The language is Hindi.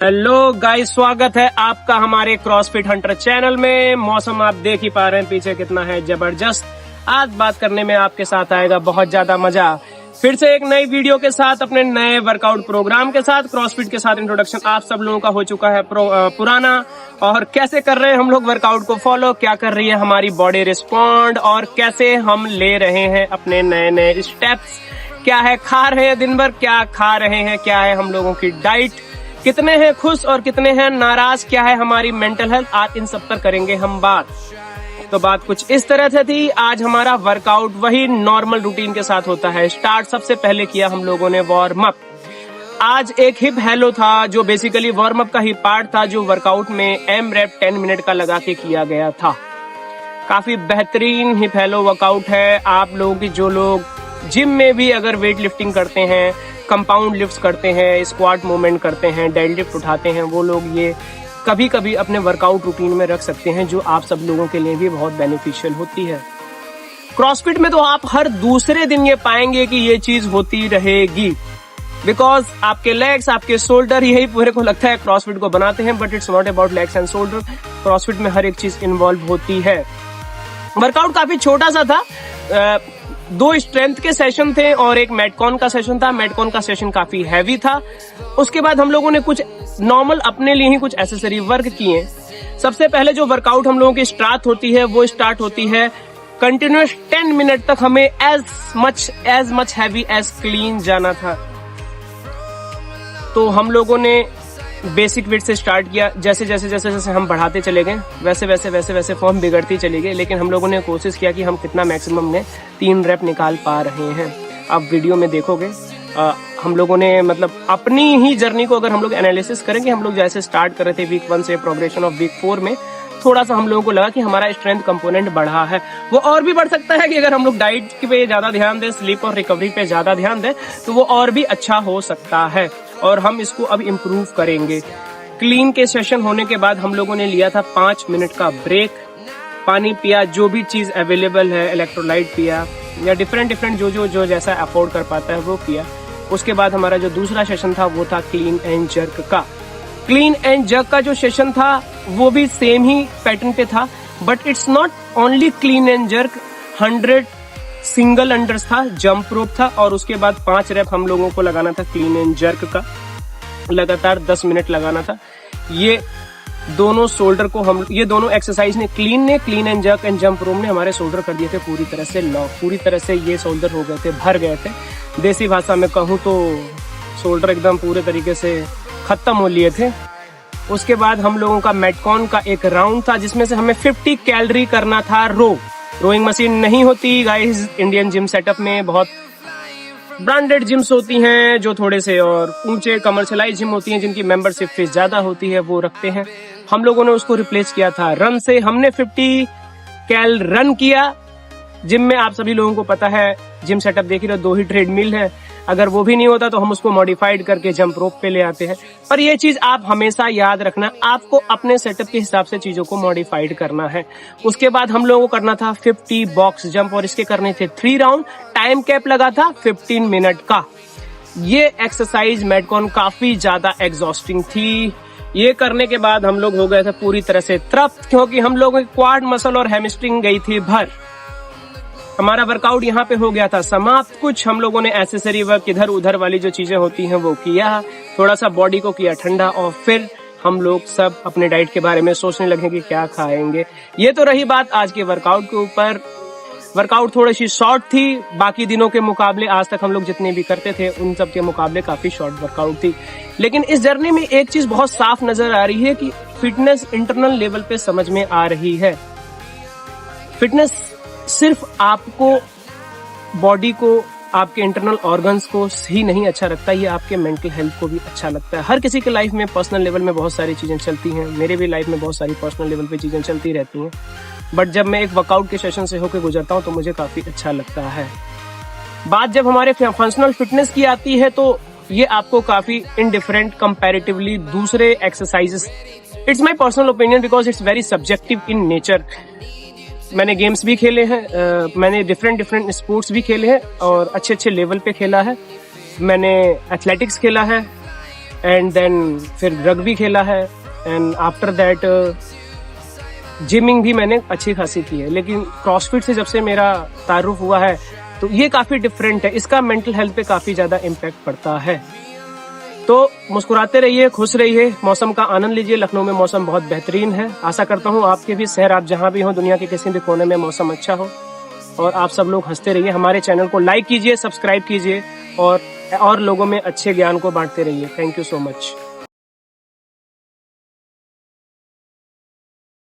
हेलो गाइस, स्वागत है आपका हमारे क्रॉसफिट हंटर चैनल में। मौसम आप देख ही पा रहे हैं पीछे कितना है जबरदस्त। आज बात करने में आपके साथ आएगा बहुत ज्यादा मजा। फिर से एक नई वीडियो के साथ, अपने नए वर्कआउट प्रोग्राम के साथ, क्रॉसफिट के साथ इंट्रोडक्शन आप सब लोगों का हो चुका है पुराना। और कैसे कर रहे हैं हम लोग वर्कआउट को फॉलो, क्या कर रही है हमारी बॉडी रिस्पॉन्ड, और कैसे हम ले रहे हैं अपने नए नए स्टेप्स, क्या है खा रहे हैं दिन भर, क्या खा रहे हैं, क्या है हम लोगों की डाइट, कितने हैं खुश और कितने हैं नाराज, क्या है हमारी मेंटल हेल्थ, आज इन सब पर करेंगे हम बात। तो बात कुछ इस तरह से थी। आज हमारा वर्कआउट वही नॉर्मल रूटीन के साथ होता है। स्टार्ट सबसे पहले किया हम लोगों ने वार्म अप। आज एक हिप हेलो था जो बेसिकली वार्म अप का ही पार्ट था, जो वर्कआउट में एम रेप 10 मिनट का लगा के किया गया था। काफी बेहतरीन हिप हेलो वर्कआउट है। आप लोगों की जो लोग जिम में भी अगर वेट लिफ्टिंग करते हैं, कंपाउंड लिफ्ट्स करते हैं, स्क्वाट मूवमेंट करते हैं, डेड लिफ्ट उठाते हैं, वो लोग ये कभी कभी अपने वर्कआउट रूटीन में रख सकते हैं, जो आप सब लोगों के लिए भी बहुत बेनिफिशियल होती है। क्रॉसफिट में तो आप हर दूसरे दिन ये पाएंगे कि ये चीज होती रहेगी, बिकॉज आपके लेग्स, आपके शोल्डर, यही पूरे को लगता है क्रॉसफिट को बनाते हैं, but it's not about legs and shoulder. CrossFit में हर एक चीज इन्वॉल्व होती है। वर्कआउट काफी छोटा सा था, 2 स्ट्रेंथ के सेशन थे और एक मेटकॉन का सेशन था। मेटकॉन का सेशन काफी हैवी था। उसके बाद हम लोगों ने कुछ नॉर्मल अपने लिए ही कुछ एसेसरी वर्क किए। सबसे पहले जो वर्कआउट हम लोगों की स्टार्ट होती है, वो स्टार्ट होती है कंटिन्यूअस 10 मिनट तक हमें as much heavy as clean जाना था। तो हम लोगों ने बेसिक वेट से स्टार्ट किया। जैसे जैसे हम बढ़ाते चले गए, वैसे फॉर्म बिगड़ती चली गई, लेकिन हम लोगों ने कोशिश किया कि हम कितना मैक्सिमम में 3 रेप निकाल पा रहे हैं। आप वीडियो में देखोगे हम लोगों ने मतलब अपनी ही जर्नी को अगर हम लोग एनालिसिस करेंगे, हम लोग जैसे स्टार्ट कर रहे थे वीक 1 से, प्रोग्रेशन ऑफ वीक 4 में थोड़ा सा हम लोगों को लगा कि हमारा स्ट्रेंथ कंपोनेंट बढ़ा है। वो और भी बढ़ सकता है कि अगर हम लोग डाइट पे ज्यादा ध्यान दें, स्लीप और रिकवरी पे ज्यादा ध्यान दें, तो वो और भी अच्छा हो सकता है, और हम इसको अब इम्प्रूव करेंगे। क्लीन के सेशन होने के बाद हम लोगों ने लिया था 5 मिनट का ब्रेक, पानी पिया, जो भी चीज अवेलेबल है, इलेक्ट्रोलाइट पिया, या डिफरेंट जो जैसा अफोर्ड कर पाता है वो किया। उसके बाद हमारा जो दूसरा सेशन था वो था क्लीन एंड जर्क का। क्लीन एंड जर्क का जो सेशन था वो भी सेम ही पैटर्न पे था, but it's not only clean and jerk. 100 single unders था, जंप रोप था, और उसके बाद 5 रेप हम लोगों को लगाना था क्लीन एंड जर्क का। लगातार 10 मिनट लगाना था। ये दोनों शोल्डर को ये दोनों एक्सरसाइज ने clean and jerk and jump rope ने हमारे शोल्डर कर दिए थे पूरी तरह से लॉक। पूरी तरह से ये शोल्डर हो गए थे, भर गए थे। देसी भाषा में कहूँ तो शोल्डर एकदम पूरे तरीके से खत्म हो लिए थे। उसके बाद हम लोगों का मेटकॉन का एक राउंड था, जिसमें से हमें 50 कैलोरी करना था रोइंग मशीन नहीं होती गाइस इंडियन जिम सेटअप में। बहुत ब्रांडेड जिम्स होती हैं जो थोड़े से और ऊंचे कमर्शियलाइज जिम होती हैं, जिनकी मेंबरशिप फीस ज्यादा होती है, वो रखते हैं। हम लोगों ने उसको रिप्लेस किया था रन से। हमने 50 कैल रन किया। जिम में आप सभी लोगों को पता है, जिम सेटअप देख रहे हो, 2 ही ट्रेडमिल है। अगर वो भी नहीं होता तो हम उसको मॉडिफाइड करके जंप रोप पे ले आते हैं। पर ये चीज आप हमेशा याद रखना, आपको अपने सेटअप के हिसाब से चीजों को मॉडिफाइड करना है। उसके बाद हम लोगों को करना था 50 बॉक्स जंप, और इसके करने थे 3 राउंड। टाइम कैप लगा था 15 मिनट का। ये एक्सरसाइज मेटकॉन काफी ज्यादा एग्जॉस्टिंग थी। ये करने के बाद हम लोग हो गए थे पूरी तरह से तृप्त, क्योंकि हम लोगों की क्वाड मसल और हैमस्ट्रिंग गई थी भर। हमारा वर्कआउट यहाँ पे हो गया था समाप्त। कुछ हम लोगों ने एसेसरी वर्क, इधर उधर वाली जो चीजें होती हैं वो किया, थोड़ा सा बॉडी को किया ठंडा, और फिर हम लोग सब अपने डाइट के बारे में सोचने लगे कि क्या खाएंगे। ये तो रही बात आज के वर्कआउट के ऊपर। वर्कआउट थोड़ी सी शॉर्ट थी, बाकी दिनों के मुकाबले, आज तक हम लोग जितने भी करते थे उन सब के मुकाबले काफी शॉर्ट वर्कआउट थी। लेकिन इस जर्नी में एक चीज बहुत साफ नजर आ रही है कि फिटनेस इंटरनल लेवल पे समझ में आ रही है। फिटनेस सिर्फ आपको, बॉडी को, आपके इंटरनल ऑर्गन्स को ही नहीं अच्छा रखता, ये आपके मेंटल हेल्थ को भी अच्छा लगता है। हर किसी के लाइफ में पर्सनल लेवल में बहुत सारी चीजें चलती हैं, मेरे भी लाइफ में बहुत सारी पर्सनल लेवल पे चीजें चलती रहती हैं, बट जब मैं एक वर्कआउट के सेशन से होकर गुजरता हूँ तो मुझे काफी अच्छा लगता है। बात जब हमारे फंक्शनल फिटनेस की आती है तो ये आपको काफी इनडिफरेंट कंपैरेटिवली दूसरे exercises, it's my personal opinion because it's very subjective in nature. मैंने गेम्स भी खेले हैं, मैंने डिफरेंट स्पोर्ट्स भी खेले हैं और अच्छे लेवल पे खेला है। मैंने एथलेटिक्स खेला है, एंड देन फिर रग्बी खेला है, एंड आफ्टर दैट जिमिंग भी मैंने अच्छी खासी की है। लेकिन क्रॉसफिट से जब से मेरा तारुफ हुआ है तो ये काफी डिफरेंट है, इसका मेंटल हेल्थ पे काफी ज्यादा इम्पैक्ट पड़ता है। तो मुस्कुराते रहिए, खुश रहिए, मौसम का आनंद लीजिए। लखनऊ में मौसम बहुत बेहतरीन है। आशा करता हूँ आपके भी शहर, आप जहाँ भी हो दुनिया के किसी भी कोने में, मौसम अच्छा हो और आप सब लोग हंसते रहिए। हमारे चैनल को लाइक कीजिए, सब्सक्राइब कीजिए और लोगों में अच्छे ज्ञान को बांटते रहिए। Thank you so much.